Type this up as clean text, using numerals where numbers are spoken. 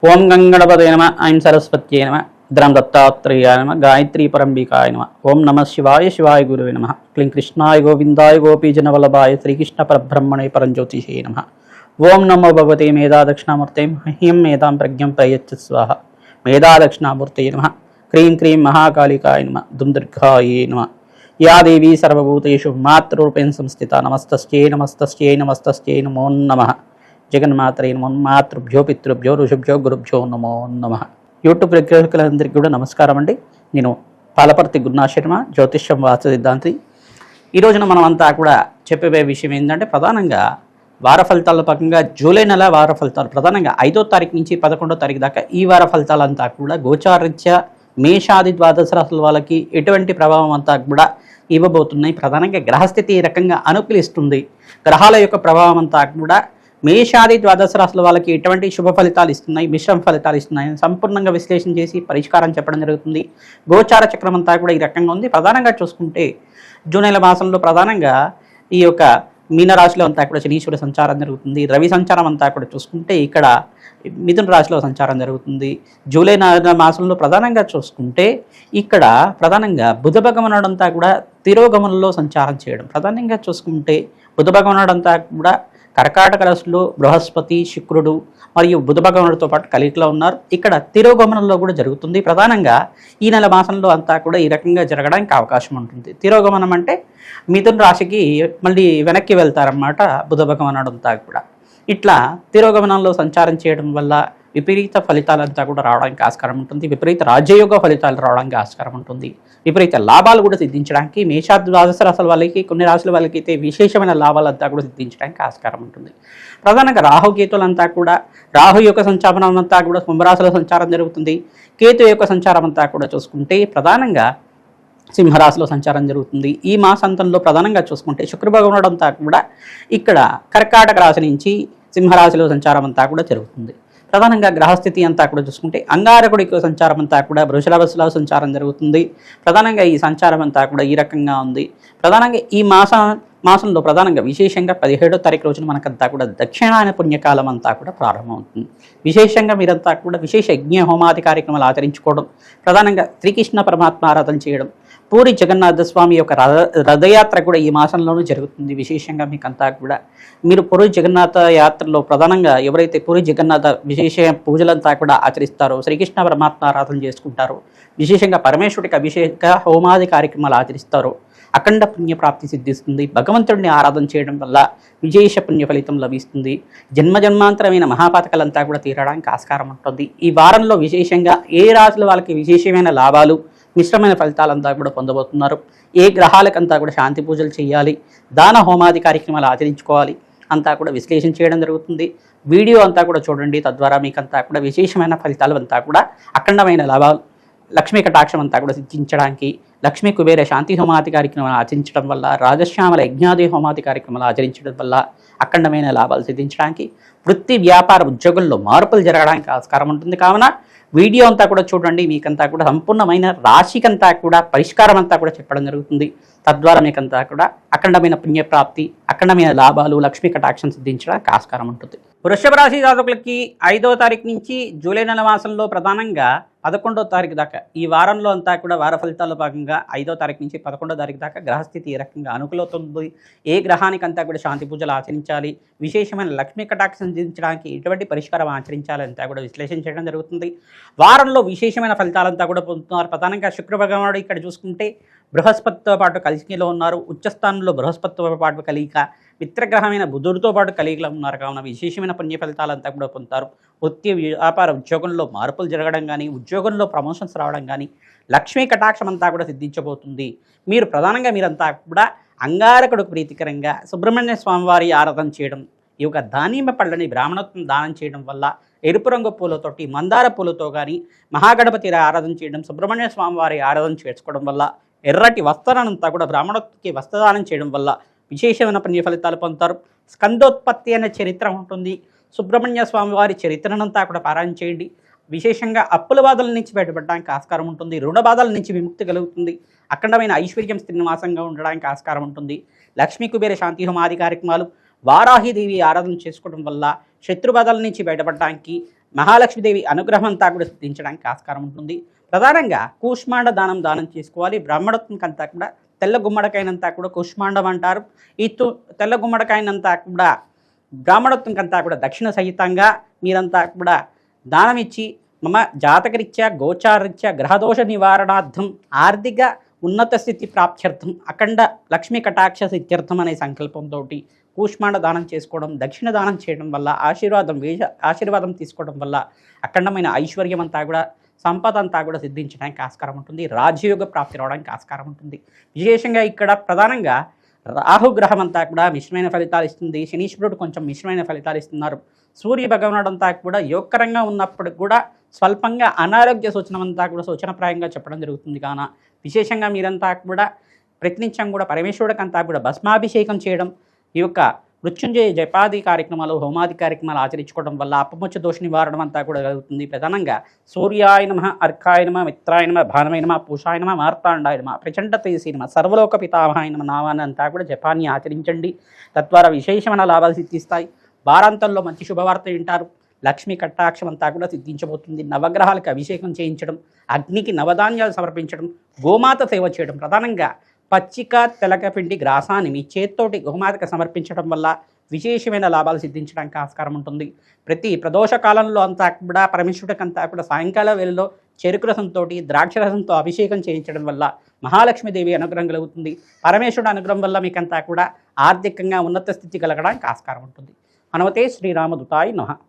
ఓం గంగణపతయ నమ ఐం సరస్వత్యై నమ ద్రం దత్తాత్రేయాయ నమ గాయత్రీ పరంబికాయ నమ ఓం నమ శివాయ శివాయ గురువే నమ క్లీం కృష్ణాయ గోవిందాయ గోపీజనవల్లభాయ శ్రీకృష్ణ పరబ్రహ్మణే పరంజ్యోతిషే నమ ఓం నమో భగవతే మేధా దక్షిణామూర్తే మహ్యం మేధాం ప్రజ్ఞం ప్రయచ్చ స్వాహ మేధా దక్షిణామూర్తయే నమ క్రీం క్రీం మహాకాళికాయ నమ దుందుర్గాయే నమ యా దేవీ సర్వభూతేషు మాతృరూపేణ సంస్థిత నమస్తస్యై నమస్తస్యై నమస్తస్యై నమో నమః జగన్మాత్రే నమో మాతృభ్యో పితృభ్యో ఋషుభ్యో గురుభ్యో నమో నమః. యూట్యూబ్ ప్రేక్షకులందరికీ కూడా నమస్కారం అండి. నేను పాలపర్తి గురునాథ్ శర్మ, జ్యోతిష్యం వాస్తు సిద్ధాంతి. ఈ రోజున మనం అంతా కూడా చెప్పే విషయం ఏంటంటే ప్రధానంగా వార ఫలితాల పరంగా జూలై నెల వార ఫలితాలు ప్రధానంగా 5వ తారీఖు నుంచి 11వ తారీఖు దాకా ఈ వార ఫలితాలంతా కూడా గోచారీత్యా మేషాది ద్వాదశ రాశుల వాళ్ళకి ఎటువంటి ప్రభావం అంతా కూడా ఇవ్వబోతున్నాయి. ప్రధానంగా గ్రహస్థితి ఈ రకంగా అనుకూలిస్తుంది. గ్రహాల యొక్క ప్రభావం అంతా కూడా మేషాది ద్వాదశ రాశుల వాళ్ళకి ఎటువంటి శుభ ఫలితాలు ఇస్తున్నాయి, మిశ్రమ ఫలితాలు ఇస్తున్నాయి సంపూర్ణంగా విశ్లేషణ చేసి పరిష్కారం చెప్పడం జరుగుతుంది. గోచార చక్రం అంతా కూడా ఈ రకంగా ఉంది. ప్రధానంగా చూసుకుంటే జూన్ నెల మాసంలో ప్రధానంగా ఈ యొక్క మీనరాశిలో అంతా కూడా శనీశ్వరుడు సంచారం జరుగుతుంది. రవి సంచారం అంతా కూడా చూసుకుంటే ఇక్కడ మిథున రాశిలో సంచారం జరుగుతుంది. జూలై మాసంలో ప్రధానంగా చూసుకుంటే ఇక్కడ ప్రధానంగా బుధ భగవానుడంతా కూడా తిరోగమనంలో సంచారం చేయడం. ప్రధానంగా చూసుకుంటే బుధ భగవానుడంతా కూడా కర్కాటక రాశిలో బృహస్పతి, శుక్రుడు మరియు బుధ భగవానుడితో పాటు కలిగిలో ఉన్నారు. ఇక్కడ తిరోగమనంలో కూడా జరుగుతుంది. ప్రధానంగా ఈ నెల మాసంలో అంతా కూడా ఈ రకంగా జరగడానికి అవకాశం ఉంటుంది. తిరోగమనం అంటే మిథున రాశికి మళ్ళీ వెనక్కి వెళ్తారన్నమాట బుధ భగవానుడు అంతా కూడా. ఇట్లా తిరోగమనంలో సంచారం చేయడం వల్ల విపరీత ఫలితాలంతా కూడా రావడానికి ఆస్కారం ఉంటుంది. విపరీత రాజ్యయోగ ఫలితాలు రావడానికి ఆస్కారం ఉంటుంది. విపరీత లాభాలు కూడా సిద్ధించడానికి మేషాది ద్వాదశ రాశుల వాళ్ళకి కొన్ని రాశుల వాళ్ళకి అయితే విశేషమైన లాభాలంతా కూడా సిద్ధించడానికి ఆస్కారం ఉంటుంది. ప్రధానంగా రాహుకేతులంతా కూడా రాహు యొక్క సంచారం అంతా కూడా కుంభరాశిలో సంచారం జరుగుతుంది. కేతు యొక్క సంచారం అంతా కూడా చూసుకుంటే ప్రధానంగా సింహరాశిలో సంచారం జరుగుతుంది. ఈ మాసాంతంలో ప్రధానంగా చూసుకుంటే శుక్రభగవానుడు అంతా కూడా ఇక్కడ కర్కాటక రాశి నుంచి సింహరాశిలో సంచారం అంతా కూడా జరుగుతుంది. ప్రధానంగా గ్రహస్థితి అంతా కూడా చూసుకుంటే అంగారకుడి సంచారం అంతా కూడా వృషభరాశిలో సంచారం జరుగుతుంది. ప్రధానంగా ఈ సంచారం అంతా కూడా ఈ రకంగా ఉంది. ప్రధానంగా ఈ మాసంలో ప్రధానంగా విశేషంగా 17వ తారీఖు రోజున మనకంతా కూడా దక్షిణాయన పుణ్యకాలం అంతా కూడా ప్రారంభమవుతుంది. విశేషంగా మీరంతా కూడా విశేష యజ్ఞ హోమాది కార్యక్రమాలు ఆచరించుకోవడం, ప్రధానంగా శ్రీకృష్ణ పరమాత్మ ఆరాధన చేయడం, పూరి జగన్నాథ స్వామి యొక్క రథయాత్ర కూడా ఈ మాసంలోనూ జరుగుతుంది. విశేషంగా మీకంతా కూడా మీరు పూరి జగన్నాథ యాత్రలో ప్రధానంగా ఎవరైతే పూరి జగన్నాథ విశేష పూజలంతా కూడా ఆచరిస్తారో, శ్రీకృష్ణ పరమాత్మ ఆరాధన చేసుకుంటారో, విశేషంగా పరమేశ్వరుడికి అభిషేక హోమాది కార్యక్రమాలు ఆచరిస్తారో అఖండ పుణ్యప్రాప్తి సిద్ధిస్తుంది. భగవంతుడిని ఆరాధన చేయడం వల్ల విశేష పుణ్య ఫలితం లభిస్తుంది. జన్మజన్మాంతరమైన మహాపాతకాలంతా కూడా తీరడానికి ఆస్కారం ఉంటుంది. ఈ వారంలో విశేషంగా ఏ రాశుల వాళ్ళకి విశేషమైన లాభాలు, మిశ్రమైన ఫలితాలంతా కూడా పొందబోతున్నారు. ఏ గ్రహాలకంతా కూడా శాంతి పూజలు చేయాలి, దాన హోమాది కార్యక్రమాలు ఆచరించుకోవాలి అంతా కూడా విశ్లేషణ చేయడం జరుగుతుంది. వీడియో అంతా కూడా చూడండి. తద్వారా మీకంతా కూడా విశేషమైన ఫలితాలు అంతా కూడా అఖండమైన లాభాలు, లక్ష్మీ కటాక్షం అంతా కూడా సిద్ధించడానికి, లక్ష్మీ కుబేర శాంతి హోమాది కార్యక్రమాలు ఆచరించడం వల్ల, రాజశ్యామల యజ్ఞాది హోమాది కార్యక్రమాలు ఆచరించడం వల్ల అఖండమైన లాభాలు సిద్ధించడానికి, వృత్తి వ్యాపార ఉద్యోగుల్లో మార్పులు జరగడానికి ఆస్కారం ఉంటుంది. కావున వీడియో అంతా కూడా చూడండి. మీకంతా కూడా సంపూర్ణమైన రాశికంతా కూడా పరిష్కారం అంతా కూడా చెప్పడం జరుగుతుంది. తద్వారా మీకంతా కూడా అఖండమైన పుణ్యప్రాప్తి, అఖండమైన లాభాలు, లక్ష్మీ కటాక్షం సిద్ధించడానికి ఆస్కారం ఉంటుంది. వృషభ రాశి జాతకులకి 5వ తారీఖు నుంచి జూలై నెల మాసంలో ప్రధానంగా 11వ తారీఖు దాకా ఈ వారంలో అంతా కూడా వార ఫలితాల్లో భాగంగా 5వ తారీఖు నుంచి 11వ తారీఖు దాకా గ్రహస్థితి ఏ రకంగా అనుకూలవుతుంది, ఏ గ్రహానికంతా కూడా శాంతి పూజలు ఆచరించాలి, విశేషమైన లక్ష్మీ కటాక్షం సిద్ధించడానికి ఎటువంటి పరిష్కారం ఆచరించాలంతా కూడా విశ్లేషణ చేయడం జరుగుతుంది. వారంలో విశేషమైన ఫలితాలంతా కూడా పొందుతున్నారు. ప్రధానంగా శుక్ర భగవానుడు ఇక్కడ చూసుకుంటే బృహస్పతితో పాటు కలిసిలో ఉన్నారు. ఉచ్చస్థానంలో బృహస్పతితో పాటు కలిగిక మిత్రగ్రహమైన బుధుడితో పాటు కలిగిలో ఉన్నారు. కావున విశేషమైన పుణ్య ఫలితాలంతా కూడా పొందుతారు. వృత్తి వ్యాపార ఉద్యోగంలో మార్పులు జరగడం కానీ, ఉద్యోగంలో ప్రమోషన్స్ రావడం కానీ, లక్ష్మీ కటాక్షం అంతా కూడా సిద్ధించబోతుంది. మీరు ప్రధానంగా మీరంతా కూడా అంగారకుడికి ప్రీతికరంగా సుబ్రహ్మణ్య స్వామివారి ఆరాధన చేయడం, ఈ యొక్క దానిమ్మ పళ్ళని బ్రాహ్మణత్వం దానం చేయడం వల్ల, ఎరుపు రంగు పూలతోటి మందార పూలతో కానీ మహాగణపతి ఆరాధన చేయడం, సుబ్రహ్మణ్య స్వామివారి ఆరాధన చేసుకోవడం వల్ల, ఎర్రటి వస్త్రానంతా కూడా బ్రాహ్మణత్వకి వస్త్రదానం చేయడం వల్ల విశేషమైన పుణ్య ఫలితాలు పొందుతారు. స్కందోత్పత్తి అనే చరిత్ర ఉంటుంది. సుబ్రహ్మణ్య స్వామి వారి చరిత్రనంతా కూడా పారాయణ చేయండి. విశేషంగా అప్పుల బాధల నుంచి బయటపడడానికి ఆస్కారం ఉంటుంది. రుణ బాధల నుంచి విముక్తి కలుగుతుంది. అఖండమైన ఐశ్వర్యం శ్రీనివాసంగా ఉండడానికి ఆస్కారం ఉంటుంది. లక్ష్మీ కుబేర శాంతి హోమాది కార్యక్రమాలు, వారాహిదేవి ఆరాధన చేసుకోవడం వల్ల శత్రుబాధల నుంచి బయటపడడానికి, మహాలక్ష్మీదేవి అనుగ్రహం అంతా కూడా సిద్ధించడానికి ఆస్కారం ఉంటుంది. ప్రధానంగా కూష్మాండ దానం చేసుకోవాలి. బ్రాహ్మణత్వంకంతా కూడా తెల్ల గుమ్మడికాయనంతా కూడా కూష్మాండం అంటారు. ఈ తెల్ల గుమ్మడికాయనంతా కూడా బ్రాహ్మణత్వంకంతా కూడా దక్షిణ సహితంగా మీరంతా కూడా దానం ఇచ్చి మమ జాతకరీత్యా గోచారరీత్యా గ్రహదోష నివారణార్థం ఆర్థిక ఉన్నత స్థితి ప్రాప్త్యర్థం అఖండ లక్ష్మీ కటాక్ష సిద్ధ్యర్థం అనే సంకల్పంతో కూష్మాండ దానం చేసుకోవడం, దక్షిణ దానం చేయడం వల్ల ఆశీర్వాదం తీసుకోవడం వల్ల అఖండమైన ఐశ్వర్యం అంతా కూడా సంపద అంతా కూడా సిద్ధించడానికి ఆస్కారం ఉంటుంది. రాజయోగ ప్రాప్తి రావడానికి ఆస్కారం ఉంటుంది. విశేషంగా ఇక్కడ ప్రధానంగా రాహుగ్రహం అంతా కూడా మిశ్రమైన ఫలితాలు ఇస్తుంది. శనీశ్వరుడు కొంచెం మిశ్రమైన ఫలితాలు ఇస్తున్నారు. సూర్య భగవానుడు అంతా కూడా యోగకరంగా ఉన్నప్పుడు కూడా స్వల్పంగా అనారోగ్య సూచన అంతా కూడా సూచనప్రాయంగా చెప్పడం జరుగుతుంది. కాన విశేషంగా మీరంతా కూడా ప్రతినిత్యం కూడా పరమేశ్వరుడికి అంతా కూడా భస్మాభిషేకం చేయడం, ఈ యొక్క మృత్యుంజయ జపాది కార్యక్రమాలు, హోమాది కార్యక్రమాలు ఆచరించుకోవడం వల్ల అపముచ్చ దోష నివారణ అంతా కూడా జరుగుతుంది. ప్రధానంగా సూర్యాయ నమ, అర్కాయ నమ, మిత్రాయ నమ, భానమయ నమ, పూషాయ నమ, మార్తాండాయ నమ, ప్రచండ తేజీ నమ, సర్వలోక పితామహాయ నమ నామాన్ని అంతా కూడా జపాన్ని ఆచరించండి. తద్వారా విశేషమైన లాభాలు సిద్ధిస్తాయి. వారాంతంలో మంచి శుభవార్త వింటారు. లక్ష్మీ కటాక్షం అంతా కూడా సిద్ధించబోతుంది. నవగ్రహాలకు అభిషేకం చేయించడం, అగ్నికి నవధాన్యాలు సమర్పించడం, గోమాత సేవ చేయడం, ప్రధానంగా పచ్చిక తెలకపిండి గ్రాసాన్ని మీ చేత్తోటి గోమాతకు సమర్పించడం వల్ల విశేషమైన లాభాలు సిద్ధించడానికి ఆస్కారం ఉంటుంది. ప్రతి ప్రదోష కాలంలో అంతా కూడా పరమేశ్వరుడికంతా కూడా సాయంకాల వేళలో చెరుకు రసంతో, ద్రాక్ష రసంతో అభిషేకం చేయించడం వల్ల మహాలక్ష్మీదేవి అనుగ్రహం కలుగుతుంది. పరమేశ్వరుడు అనుగ్రహం వల్ల మీకంతా కూడా ఆర్థికంగా ఉన్నత స్థితి కలగడానికి ఆస్కారం ఉంటుంది. హనుమతే శ్రీరామదూతాయ నమః.